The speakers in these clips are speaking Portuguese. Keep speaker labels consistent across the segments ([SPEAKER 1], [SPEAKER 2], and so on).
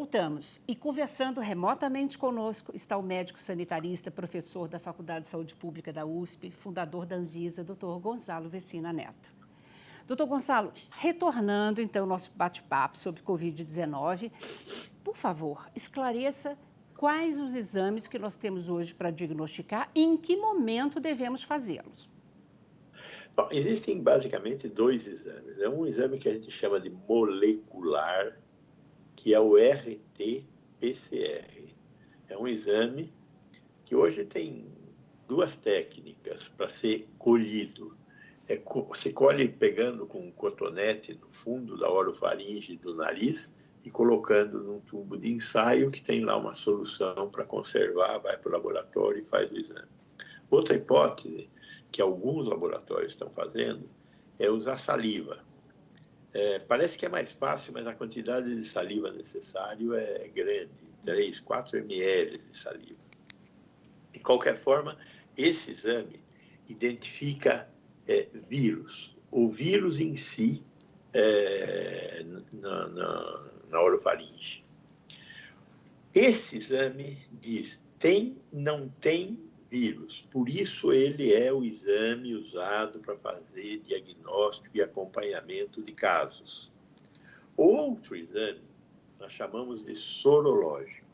[SPEAKER 1] Voltamos. E conversando remotamente conosco está o médico sanitarista, professor da Faculdade de Saúde Pública da USP, fundador da Anvisa, Dr. Gonçalo Vecina Neto. Dr. Gonçalo, retornando então ao nosso bate-papo sobre Covid-19, por favor, esclareça quais os exames que nós temos hoje para diagnosticar e em que momento devemos fazê-los.
[SPEAKER 2] Bom, existem basicamente dois exames. É um exame que a gente chama de molecular, que é o RT-PCR. É um exame que hoje tem duas técnicas para ser colhido. Se colhe pegando com um cotonete no fundo da orofaringe do nariz e colocando num tubo de ensaio que tem lá uma solução para conservar, vai para o laboratório e faz o exame. Outra hipótese que alguns laboratórios estão fazendo é usar saliva. Parece que é mais fácil, mas a quantidade de saliva necessária é grande, 3, 4 ml de saliva. De qualquer forma, esse exame identifica vírus. O vírus em si na orofaringe. Esse exame diz tem, não tem vírus. Por isso, ele é o exame usado para fazer diagnóstico e acompanhamento de casos. Outro exame, nós chamamos de sorológico.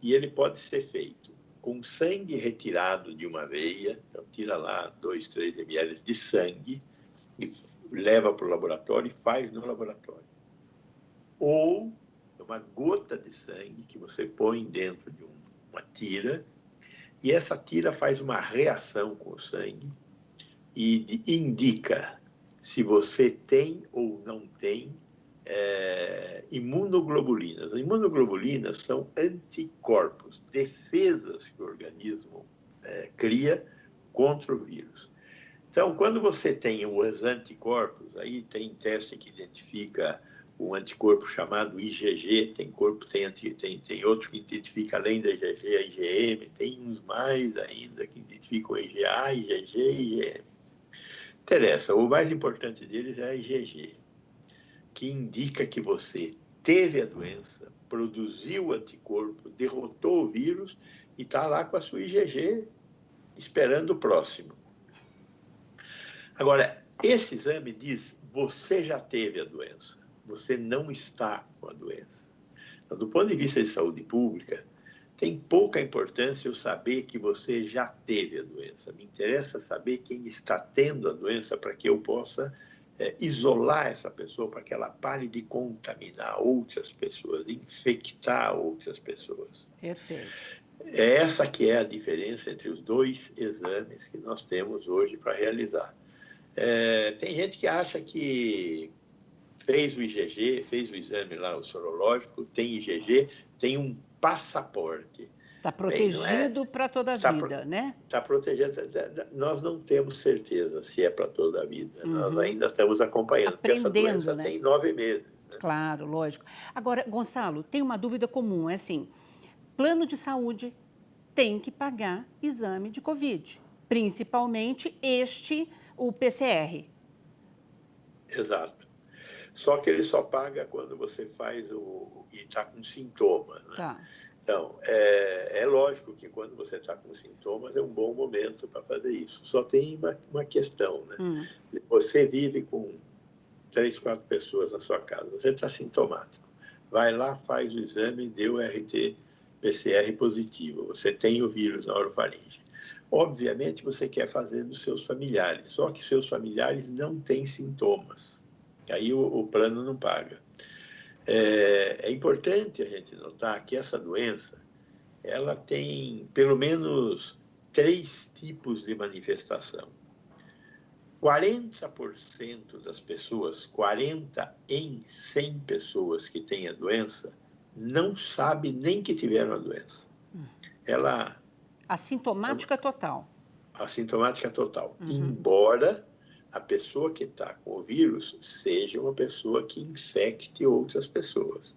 [SPEAKER 2] E ele pode ser feito com sangue retirado de uma veia, então tira lá 2, 3 ml de sangue e leva para o laboratório e faz no laboratório. Ou uma gota de sangue que você põe dentro de uma tira, e essa tira faz uma reação com o sangue e indica se você tem ou não tem imunoglobulinas. As imunoglobulinas são anticorpos, defesas que o organismo cria contra o vírus. Então, quando você tem os anticorpos, aí tem teste que identifica um anticorpo chamado IgG, tem outro que identifica, além da IgG, a IgM, tem uns mais ainda que identificam IgA, IgG e IgM. Interessa, o mais importante deles é a IgG, que indica que você teve a doença, produziu o anticorpo, derrotou o vírus e está lá com a sua IgG esperando o próximo. Agora, esse exame diz, você já teve a doença. Você não está com a doença. Então, do ponto de vista de saúde pública, tem pouca importância eu saber que você já teve a doença. Me interessa saber quem está tendo a doença para que eu possa isolar essa pessoa, para que ela pare de contaminar outras pessoas, infectar outras pessoas.
[SPEAKER 1] Perfeito.
[SPEAKER 2] Essa que é a diferença entre os dois exames que nós temos hoje para realizar. Tem gente que acha que fez o IgG, fez o exame lá, o sorológico, tem IgG, tem um passaporte.
[SPEAKER 1] Está protegido para toda a vida, né?
[SPEAKER 2] Está protegido. Nós não temos certeza se é para toda a vida. Uhum. Nós ainda estamos acompanhando, porque essa doença tem 9 meses. Né?
[SPEAKER 1] Claro, lógico. Agora, Gonçalo, tem uma dúvida comum, é assim, plano de saúde tem que pagar exame de Covid, principalmente o PCR.
[SPEAKER 2] Exato. Só que ele só paga quando você faz e está com sintomas. Né?
[SPEAKER 1] Tá.
[SPEAKER 2] Então, é lógico que quando você está com sintomas é um bom momento para fazer isso. Só tem uma questão, né? Você vive com 3, 4 pessoas na sua casa, você está sintomático. Vai lá, faz o exame, deu RT-PCR positivo. Você tem o vírus na orofaringe. Obviamente, você quer fazer nos seus familiares, só que seus familiares não têm sintomas. Aí o plano não paga. É importante a gente notar que essa doença, ela tem pelo menos 3 tipos de manifestação. 40% das pessoas, 40 em 100 pessoas que têm a doença, não sabe nem que tiveram a doença.
[SPEAKER 1] Assintomática total.
[SPEAKER 2] Assintomática total. Uhum. Embora a pessoa que está com o vírus seja uma pessoa que infecte outras pessoas.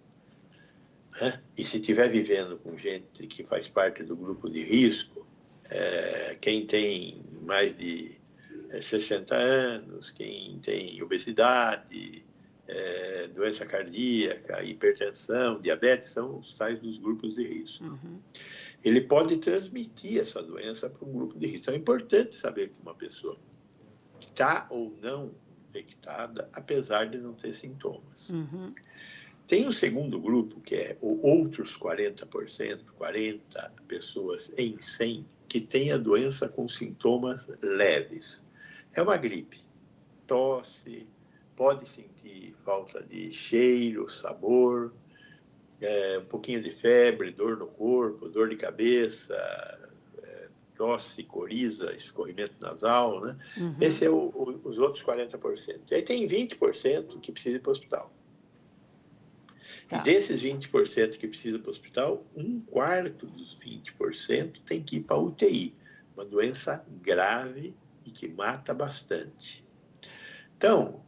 [SPEAKER 2] Né? E se estiver vivendo com gente que faz parte do grupo de risco, quem tem mais de 60 anos, quem tem obesidade, doença cardíaca, hipertensão, diabetes, são os tais dos grupos de risco. Ele pode transmitir essa doença para um grupo de risco. Então, é importante saber que uma pessoa está ou não infectada, apesar de não ter sintomas. Tem o segundo grupo, que é outros 40%, 40 pessoas em 100, que tem a doença com sintomas leves. É uma gripe, tosse, pode sentir falta de cheiro, sabor, um pouquinho de febre, dor no corpo, dor de cabeça, tosse, coriza, escorrimento nasal, né? Esse é os outros 40%. E aí tem 20% que precisa ir para o hospital. E desses 20% que precisa ir para o hospital, um quarto dos 20% tem que ir para a UTI, uma doença grave e que mata bastante. Então,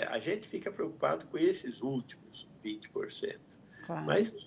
[SPEAKER 2] a gente fica preocupado com esses últimos 20%. Claro. Mas os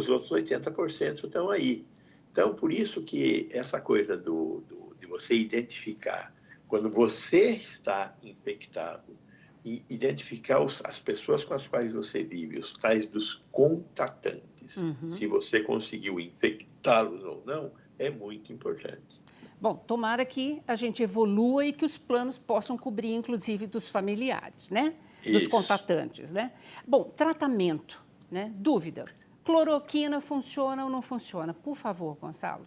[SPEAKER 2] outros 80% estão aí. Então, por isso que essa coisa de você identificar, quando você está infectado, e identificar as pessoas com as quais você vive, os tais dos contatantes, se você conseguiu infectá-los ou não, é muito importante.
[SPEAKER 1] Bom, tomara que a gente evolua e que os planos possam cobrir, inclusive, dos familiares, né? Dos contatantes, né? Bom, tratamento, né? Dúvida. Cloroquina funciona ou não funciona? Por favor, Gonçalo.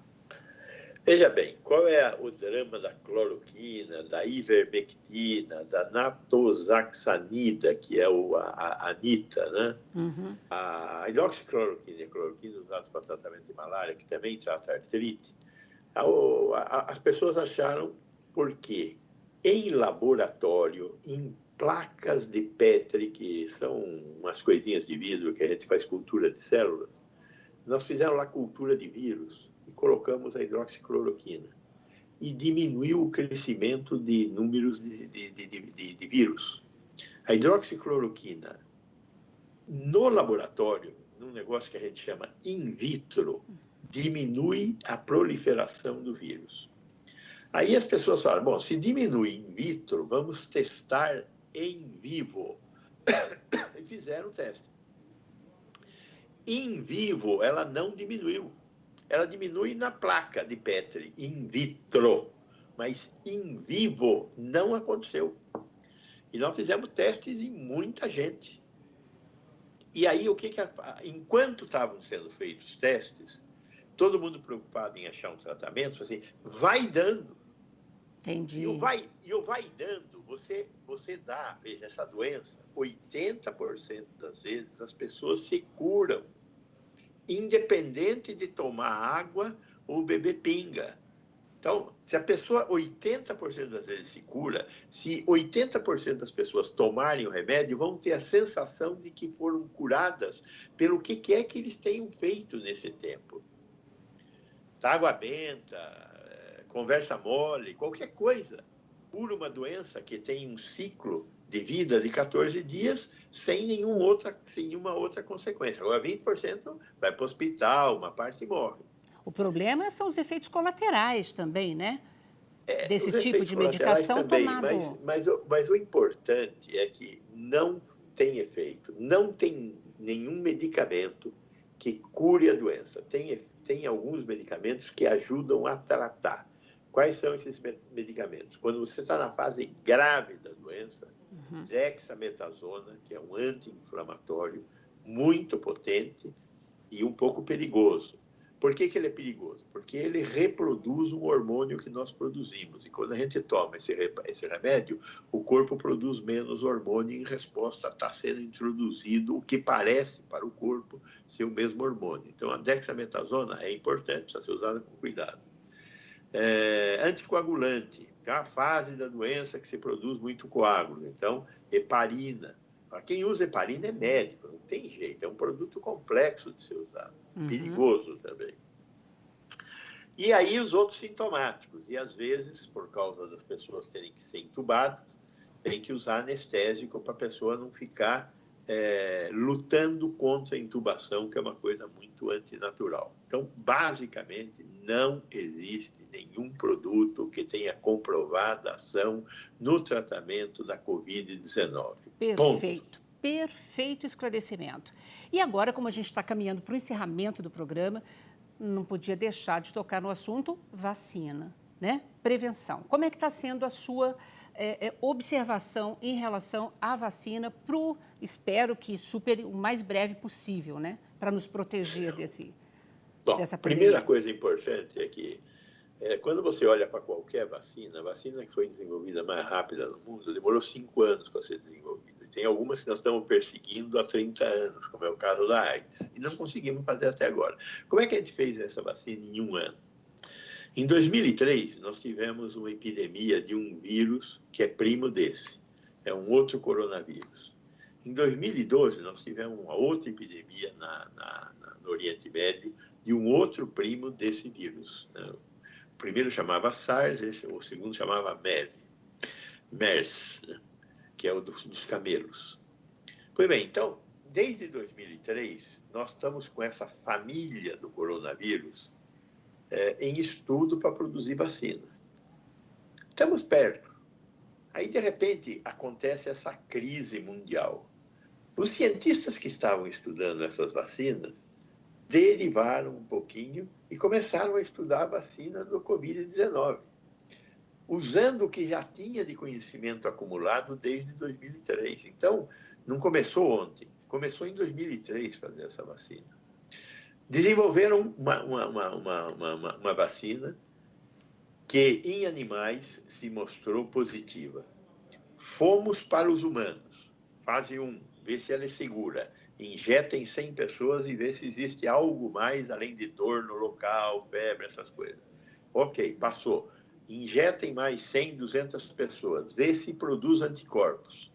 [SPEAKER 2] Veja bem, qual é o drama da cloroquina, da ivermectina, da natoxaxanida, que é a anita, né? A hidroxicloroquina e a cloroquina usadas para tratamento de malária, que também trata artrite, as pessoas acharam porque em laboratório, em placas de Petri, que são umas coisinhas de vidro que a gente faz cultura de células, nós fizemos lá cultura de vírus e colocamos a hidroxicloroquina. E diminuiu o crescimento de números de vírus. A hidroxicloroquina, no laboratório, num negócio que a gente chama in vitro, diminui a proliferação do vírus. Aí as pessoas falam, bom, se diminui in vitro, vamos testar em vivo. E fizeram o teste. In vivo, ela não diminuiu. Ela diminui na placa de Petri, in vitro. Mas in vivo não aconteceu. E nós fizemos testes em muita gente. E aí, enquanto estavam sendo feitos testes, todo mundo preocupado em achar um tratamento, assim, vai dando.
[SPEAKER 1] Entendi.
[SPEAKER 2] E o vai dando, você dá, veja, essa doença, 80% das vezes as pessoas se curam, independente de tomar água ou beber pinga. Então, se a pessoa 80% das vezes se cura, se 80% das pessoas tomarem o remédio, vão ter a sensação de que foram curadas pelo que quer que eles tenham feito nesse tempo. Água benta, conversa mole, qualquer coisa. Cura uma doença que tem um ciclo de vida de 14 dias sem nenhuma outra consequência. Agora, 20% vai para o hospital, uma parte morre.
[SPEAKER 1] O problema são os efeitos colaterais também, né? Desse tipo de
[SPEAKER 2] medicação
[SPEAKER 1] também, tomado.
[SPEAKER 2] Mas o importante é que não tem efeito. Não tem nenhum medicamento que cure a doença. Tem alguns medicamentos que ajudam a tratar. Quais são esses medicamentos? Quando você está na fase grave da doença, dexametasona, que é um anti-inflamatório muito potente e um pouco perigoso. Por que ele é perigoso? Porque ele reproduz um hormônio que nós produzimos. E quando a gente toma esse remédio, o corpo produz menos hormônio e, em resposta, está sendo introduzido o que parece para o corpo ser o mesmo hormônio. Então, a dexametasona é importante, precisa ser usada com cuidado. Anticoagulante, é uma fase da doença que se produz muito coágulo. Então, heparina. Para quem usa heparina é médico, não tem jeito, é um produto complexo de ser usado, perigoso também. E aí os outros sintomáticos, e às vezes, por causa das pessoas terem que ser entubadas, tem que usar anestésico para a pessoa não ficar lutando contra a intubação, que é uma coisa muito antinatural. Então, basicamente, não existe nenhum produto que tenha comprovada ação no tratamento da Covid-19.
[SPEAKER 1] Perfeito. perfeito esclarecimento. E agora, como a gente está caminhando para o encerramento do programa, não podia deixar de tocar no assunto vacina, né? Prevenção. Como é que está sendo a sua observação em relação à vacina espero que supere o mais breve possível, né? Para nos proteger dessa pandemia.
[SPEAKER 2] Primeira coisa importante é que quando você olha para qualquer vacina, a vacina que foi desenvolvida mais rápida no mundo demorou 5 anos para ser desenvolvida. E tem algumas que nós estamos perseguindo há 30 anos, como é o caso da AIDS, e não conseguimos fazer até agora. Como é que a gente fez essa vacina em 1 ano? Em 2003, nós tivemos uma epidemia de um vírus que é primo desse, é um outro coronavírus. Em 2012, nós tivemos uma outra epidemia no Oriente Médio de um outro primo desse vírus, né? O primeiro chamava SARS, o segundo chamava MERS, né? Que é o dos camelos. Pois bem, então, desde 2003, nós estamos com essa família do coronavírus em estudo para produzir vacina. Estamos perto. Aí, de repente, acontece essa crise mundial. Os cientistas que estavam estudando essas vacinas derivaram um pouquinho e começaram a estudar a vacina do Covid-19, usando o que já tinha de conhecimento acumulado desde 2003. Então, não começou ontem, começou em 2003 fazer essa vacina. Desenvolveram uma vacina que, em animais, se mostrou positiva. Fomos para os humanos, fase 1, ver se ela é segura. Injeta em 100 pessoas e vê se existe algo mais além de dor no local, febre, essas coisas. Ok, passou. Injeta em mais 100, 200 pessoas, vê se produz anticorpos.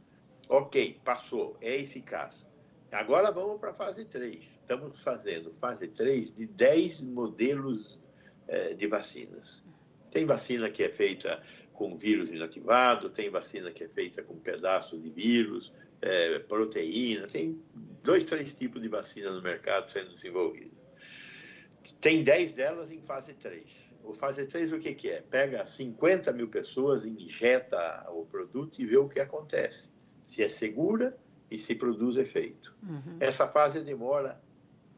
[SPEAKER 2] Ok, passou, é eficaz. Agora vamos para a fase 3. Estamos fazendo fase 3 de 10 modelos de vacinas. Tem vacina que é feita com vírus inativado, tem vacina que é feita com pedaços de vírus, proteína, tem 2, 3 tipos de vacina no mercado sendo desenvolvidas. Tem 10 delas em fase 3. O fase 3 o que é? Pega 50 mil pessoas, injeta o produto e vê o que acontece. Se é segura e se produz efeito. Uhum. Essa fase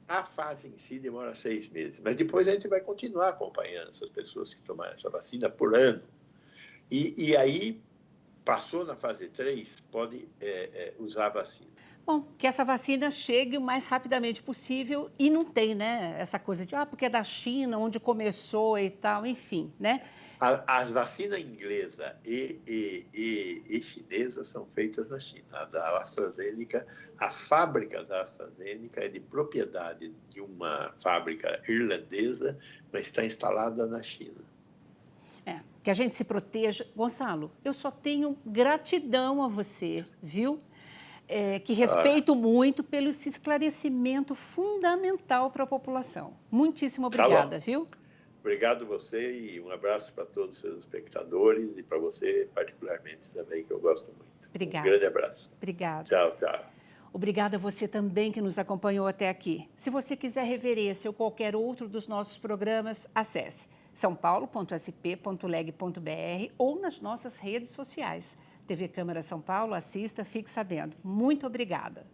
[SPEAKER 2] a fase em si demora 6 meses. Mas depois a gente vai continuar acompanhando essas pessoas que tomaram essa vacina por ano. E aí, passou na fase 3, pode usar a vacina.
[SPEAKER 1] Bom, que essa vacina chegue o mais rapidamente possível e não tem, né, essa coisa de, porque é da China, onde começou e tal, enfim, né?
[SPEAKER 2] As vacinas inglesa e chinesa são feitas na China. A da AstraZeneca, a fábrica da AstraZeneca é de propriedade de uma fábrica irlandesa, mas está instalada na China.
[SPEAKER 1] Que a gente se proteja. Gonçalo, eu só tenho gratidão a você, viu? Que respeito muito pelo esse esclarecimento fundamental para a população. Muitíssimo obrigada, viu?
[SPEAKER 2] Obrigado a você e um abraço para todos os seus espectadores e para você particularmente também, que eu gosto muito.
[SPEAKER 1] Obrigada.
[SPEAKER 2] Um grande abraço.
[SPEAKER 1] Obrigada.
[SPEAKER 2] Tchau, tchau.
[SPEAKER 1] Obrigada a você também que nos acompanhou até aqui. Se você quiser rever esse ou qualquer outro dos nossos programas, acesse saopaulo.sp.leg.br ou nas nossas redes sociais. TV Câmara São Paulo, assista, fique sabendo. Muito obrigada.